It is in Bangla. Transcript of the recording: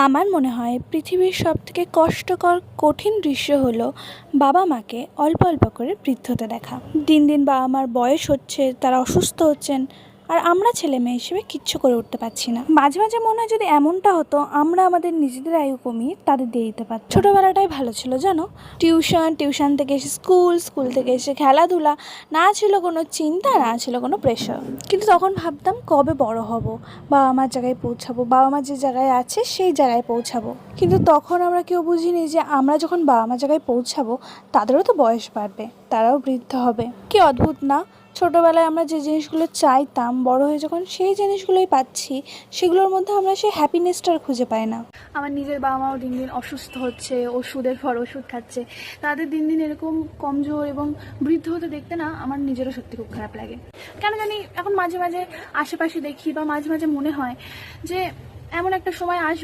আমার মনে হয় পৃথিবীর সবথেকে কষ্টকর কঠিন দৃশ্য হলো বাবা মাকে অল্প অল্প করে বৃদ্ধ হতে দেখা। দিন দিন বাবা মার বয়স হচ্ছে, তারা অসুস্থ হচ্ছেন, আর আমরা ছেলে মেয়ে হিসেবে কিচ্ছু করে উঠতে পারছি না। মাঝে মাঝে মনে হয় যদি এমনটা হতো আমরা আমাদের নিজেদের আয়ু কমিয়ে তাদের দিয়ে দিতে পারতাম। ছোটোবেলাটাই ভালো ছিল জানো। টিউশন থেকে এসে স্কুল থেকে এসে খেলাধুলা, না ছিল কোনো চিন্তা, না ছিল কোনো প্রেশার। কিন্তু তখন ভাবতাম কবে বড় হব, বাবা মার জায়গায় পৌঁছাবো, বাবা মা যে জায়গায় আছে সেই জায়গায় পৌঁছাবো। কিন্তু তখন আমরা কেউ বুঝিনি যে আমরা যখন বাবা মার জায়গায় পৌঁছাবো তাদেরও তো বয়স বাড়বে, তারাও বৃদ্ধ হবে। কি অদ্ভুত না, ছোটোবেলায় আমরা যে জিনিসগুলো চাইতাম বড় হয়ে যখন সেই জিনিসগুলোই পাচ্ছি সেগুলোর মধ্যে আমরা সেই হ্যাপিনেসটা খুঁজে পাই না। আমার নিজের বাবা মাও দিন দিন অসুস্থ হচ্ছে, ওষুধের পর ওষুধ খাচ্ছে, তাদের দিন দিন এরকম কমজোর এবং বৃদ্ধ হতে দেখতে না আমার নিজেরও সত্যি খুব খারাপ লাগে। কেন জানি এখন মাঝে মাঝে আশেপাশে দেখি বা মাঝে মাঝে মনে হয় যে এমন একটা সময় আসবে